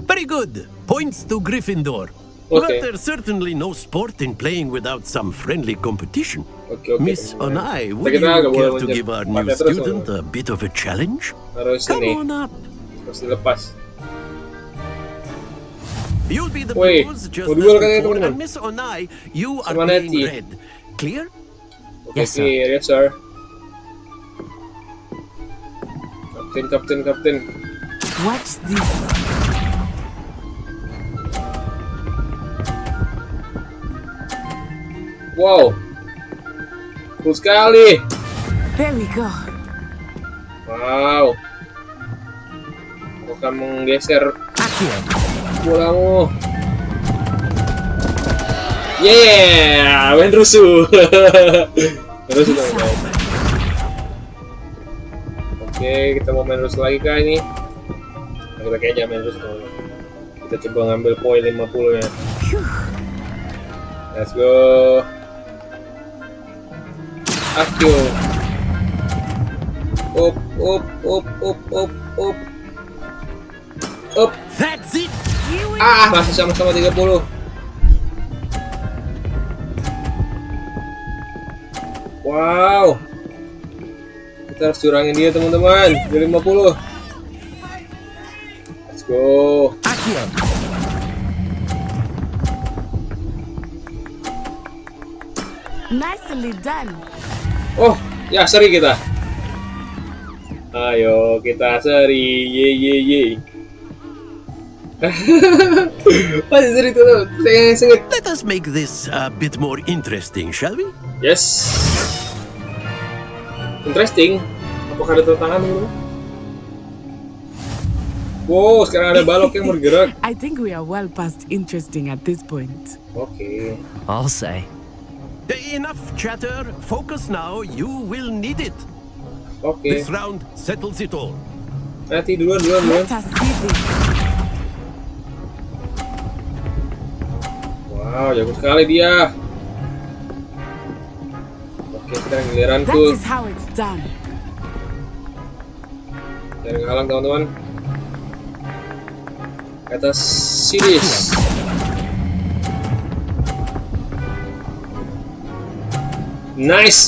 Very good. Points to Gryffindor. Okay. But there's certainly no sport in playing without some friendly competition. Okay, Miss Onai, would you care to give our new student a bit of a challenge? Come on up. Harus dilepas. You'll be the blues just as before, and Miss Onai, you are playing red. Clear? Yes, sir. Yes, sir. Captain. What's this? Wow, cool sekali. There we go. Wow, aku akan menggeser bolamu. Yeah, main rusuh. Rusuh teman-teman. Oke, kita mau main rusuh lagi kah ini? Nah, kita kayaknya main rusuh teman-teman. Kita coba ngambil poin 50 ya. Let's go. Accio. Up. That's it. Masih sama-sama 30. Wow. Kita harus curangin dia teman-teman. Di 50. Let's go. Accio. Nicely done. Oh, ya seri kita. Ayo kita seri, ye. Masih seri tuh, sengit. Let us make this a bit more interesting, shall we? Yes. Interesting. Apakah ada tantangan dulu? Wow, sekarang ada balok yang bergerak. I think we are well past interesting at this point. Okay. I'll say. Enough chatter. Focus now. You will need it. Okay. This round settles it all. Nanti duluan. Let us see this. Wow, jago sekali dia. Oke, sekarang giliranku. That is how it's done. Jangan ngalang teman-teman. Kata series. Nice.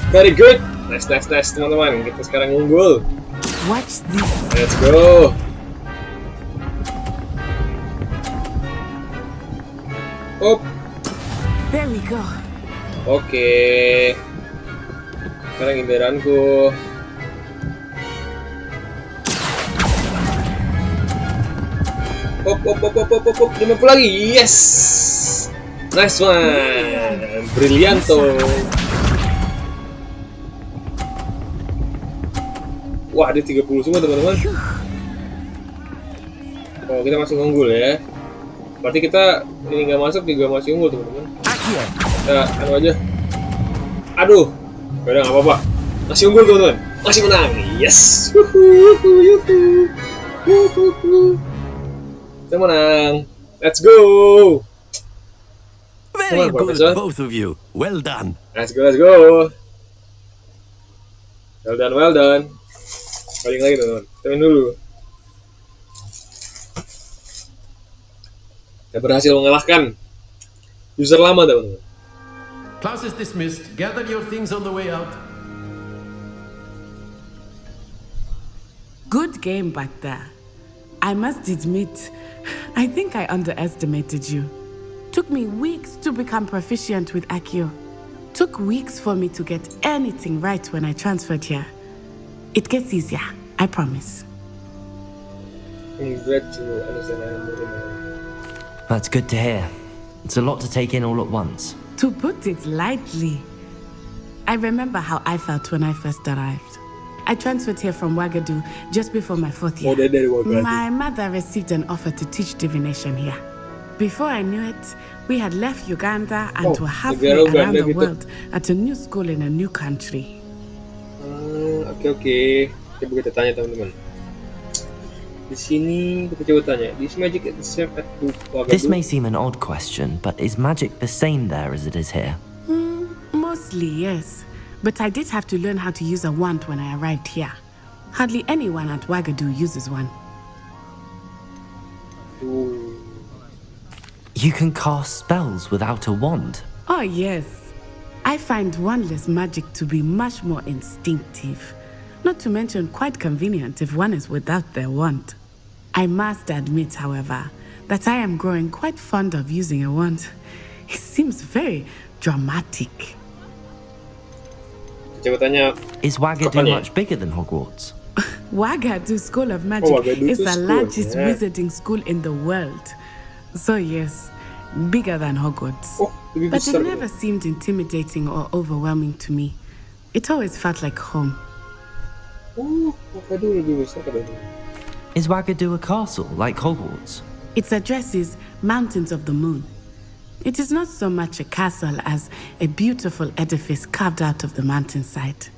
Very good. Nice teman-teman. Kita sekarang unggul. Watch this. Let's go. Up. There we go. Oke. Sekarang giliranku. Up. 50 lagi. Yes. Nice one. Brillianto. Wah, ada 30 semua teman-teman. Oh, kita masih unggul ya. Berarti kita ini nggak masuk juga masih unggul teman-teman. Kita anu aja. Aduh, udah nggak apa-apa. Masih unggul teman-teman. Masih menang. Yes. Kita menang. Let's go. Very good, both of you. Well done. Let's go, let's go. Well done. Balik lagi teman-teman. Kita main dulu. Kita berhasil mengalahkan user lama teman-teman. Class is dismissed. Gather your things on the way out. Good game back there. I must admit, I think I underestimated you. Took me weeks to become proficient with Accio. Took weeks for me to get anything right when I transferred here. It gets easier, I promise. That's good to hear. It's a lot to take in all at once. To put it lightly, I remember how I felt when I first arrived. I transferred here from Wagadu just before my 4th year. My mother received an offer to teach divination here. Before I knew it, we had left Uganda and were halfway around the world at a new school in a new country. Oke. Coba kita tanya teman-teman. Di sini kita coba tanya. Is magic the same at Wagadu? This may seem an odd question, but is magic the same there as it is here? Mostly, yes. But I did have to learn how to use a wand when I arrived here. Hardly anyone at Wagadu uses one. You can cast spells without a wand? Oh, yes. I find wandless magic to be much more instinctive. Not to mention quite convenient if one is without their wand. I must admit, however, that I am growing quite fond of using a wand. It seems very dramatic. Is Wagadu much bigger than Hogwarts? Wagadu School of Magic is the largest wizarding school in the world. So yes, bigger than Hogwarts. But it never seemed intimidating or overwhelming to me. It always felt like home. Is Wagadu a castle like Hogwarts? Its address is Mountains of the Moon. It is not so much a castle as a beautiful edifice carved out of the mountainside.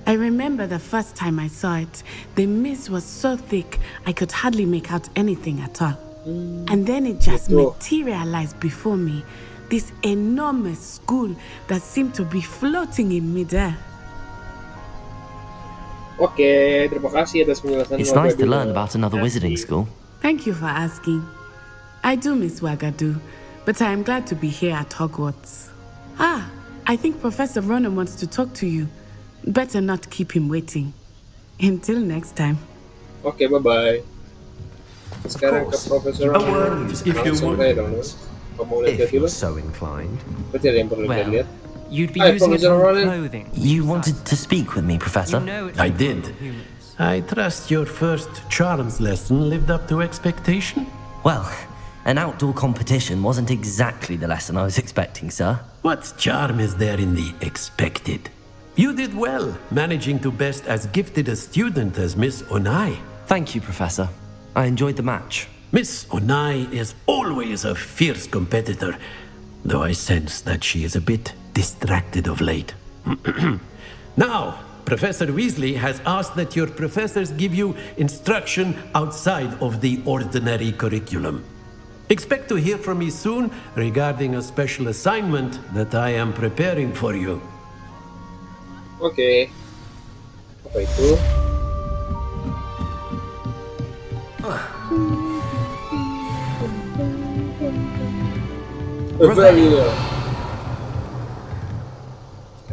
I remember the first time I saw it, the mist was so thick I could hardly make out anything at all. And then it just materialized before me, this enormous school that seemed to be floating in midair. Oke, terima kasih atas penjelasan. It's nice to learn about another wizarding school. Thank you for asking. I do miss Wagadu, but I am glad to be here at Hogwarts. I think Professor Ronan wants to talk to you. Better not keep him waiting. Until next time. Oke, bye-bye. Sekarang ke Profesor Ronan. If you're so inclined. Berarti ada yang perlu lihat. You'd be using it on clothing. You wanted to speak with me, Professor? I did. I trust your first charms lesson lived up to expectation? Well, an outdoor competition wasn't exactly the lesson I was expecting, sir. What charm is there in the expected? You did well, managing to best as gifted a student as Miss Onai. Thank you, Professor. I enjoyed the match. Miss Onai is always a fierce competitor, though I sense that she is a bit distracted of late. Now, Professor Weasley has asked that your professors give you instruction outside of the ordinary curriculum. Expect to hear from me soon regarding a special assignment that I am preparing for you. Oke. Apa itu? Rivaille.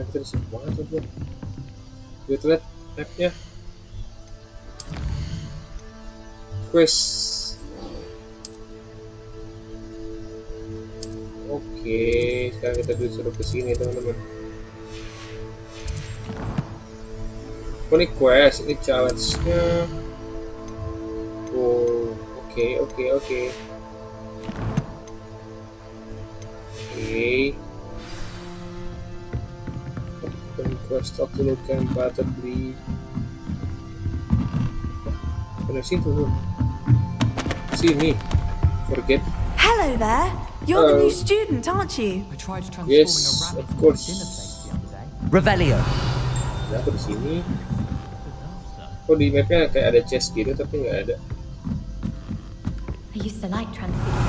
Kita semua coba. Kita lihat mapnya. Quest. Oke, sekarang kita disuruh ke sini teman-teman. Ini quest, ini challenge-nya. Oh, oke. Oke. Quest up to look compatibly. Benar situ tuh. Sini. Forget. Hello there. You're the new student, aren't you? I tried transforming Yes, a rabbit of into a course. dinner plate the other day. Revelio. Nah, aku di sini. Kok di mapnya kayak ada chest gitu tapi nggak ada. I used to like transfiguring.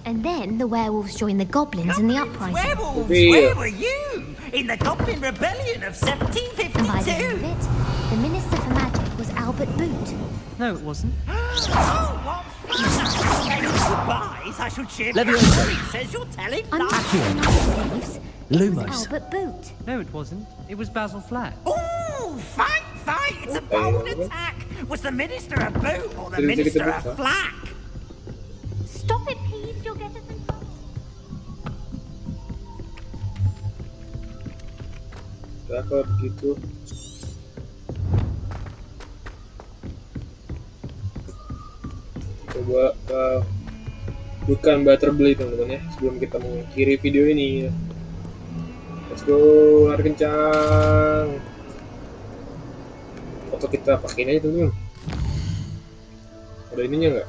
And then the werewolves joined the goblins in the uprising. Werewolves, Reveal. where were you? In the Goblin Rebellion of And by the end of 1752? it, the Minister for Magic was Albert Boot. No, it wasn't. Oh, what fun! Goodbyes, I should cheer. Leviosa. Harry says you're telling Under lies. thieves, it was Lumos. Albert Boot. No, it wasn't. It was Basil Flat. Ooh, fight, fight! It's a bold attack. Was the Minister a boot or the Did he Minister get a the boot, flack? Stop it, please. You'll get us in trouble. Nah, kalau begitu. Coba bukan Butterblade teman-teman ya sebelum kita mengakhiri video ini. Let's go, lari kencang. Foto kita pakai aja teman-teman. Ada ininya nggak?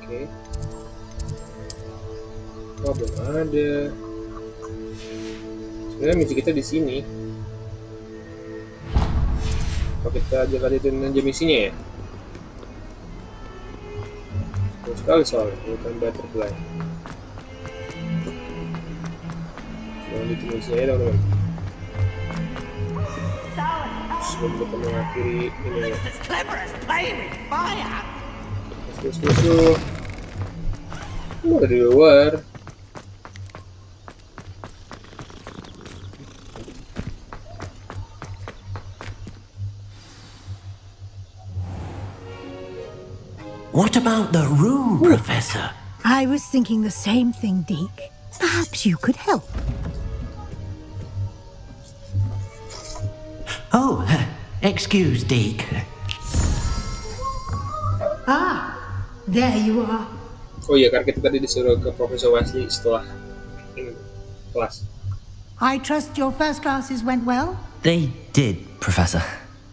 Oke. Oh, belum ada. Sebenarnya misi kita di sini. Kalau kita lanjutin aja misinya ya. Bagus sekali soalnya, bukan butterfly. Lanjutin misinya ya teman-teman. Sebelum kita mengakhiri ini ya. As clever as playing with fire. Terus. Ada di luar. What about the room, Professor? I was thinking the same thing, Deke. Perhaps you could help. Oh, excuse, Deke. Ah, there you are. Oh iya, karena kita tadi disuruh ke Profesor Wesley setelah ini kelas. I trust your first classes went well? They did, Professor.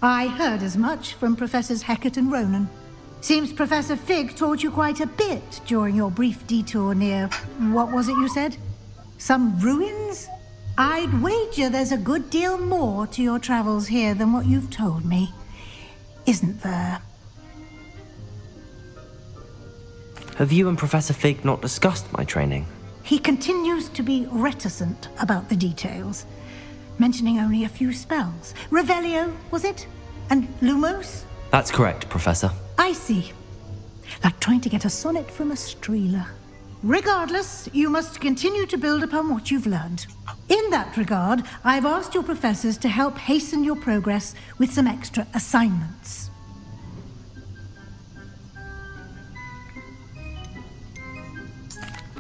I heard as much from Professors Hecat and Ronan. Seems Professor Fig taught you quite a bit during your brief detour near, what was it you said? Some ruins? I'd wager there's a good deal more to your travels here than what you've told me. Isn't there? Have you and Professor Fig not discussed my training? He continues to be reticent about the details, mentioning only a few spells. Revelio, was it? And Lumos? That's correct, Professor. I see. Like trying to get a sonnet from a streeler. Regardless, you must continue to build upon what you've learned. In that regard, I've asked your professors to help hasten your progress with some extra assignments.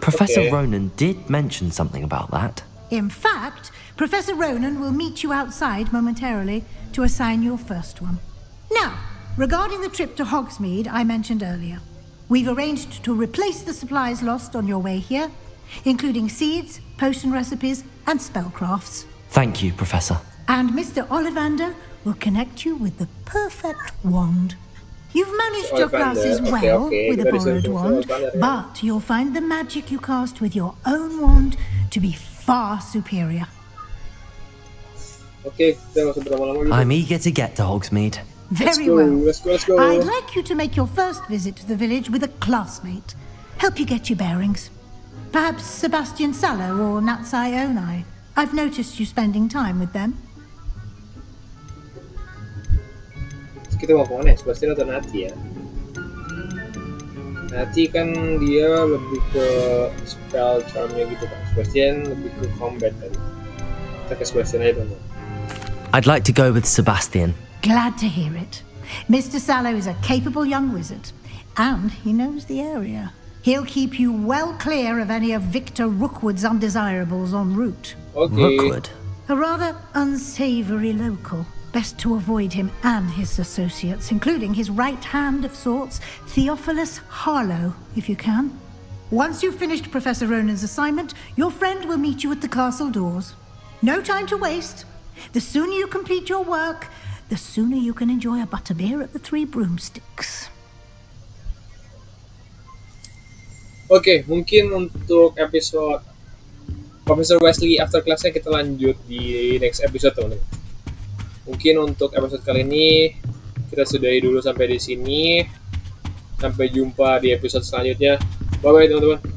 Professor Okay. Ronan did mention something about that. In fact, Professor Ronan will meet you outside momentarily to assign your first one. Now, regarding the trip to Hogsmeade I mentioned earlier, we've arranged to replace the supplies lost on your way here, including seeds, potion recipes, and spellcrafts. Thank you, Professor. And Mr. Ollivander will connect you with the perfect wand. You've managed your Ollivander, classes okay, well okay. with a That is borrowed a- wand, Ollivander, yeah. but you'll find the magic you cast with your own wand to be far superior. Oke, kita nggak usah berlama-lama gitu. I'm eager to get to Hogsmeade. Very go, well. let's go. I'd like you to make your first visit to the village with a classmate. Help you get your bearings. Perhaps Sebastian Sallow or Natsai Onai. I've noticed you spending time with them. Kita mau kemana ya? Sebastian atau Nati ya? Nati kan dia lebih ke spell charmnya gitu kan. Sebastian lebih ke combat kan. Kita ke Sebastian aja teman. I'd like to go with Sebastian. Glad to hear it. Mr. Sallow is a capable young wizard, and he knows the area. He'll keep you well clear of any of Victor Rookwood's undesirables en route. Okay. Rookwood. A rather unsavory local. Best to avoid him and his associates, including his right hand of sorts, Theophilus Harlow, if you can. Once you've finished Professor Ronan's assignment, your friend will meet you at the castle doors. No time to waste. The sooner you complete your work, the sooner you can enjoy a butterbeer at the Three Broomsticks. Oke, mungkin untuk episode Profesor Wesley after class-nya kita lanjut di next episode, teman-teman. Mungkin untuk episode kali ini kita sudahi dulu sampai di sini. Sampai jumpa di episode selanjutnya. Bye bye, teman-teman.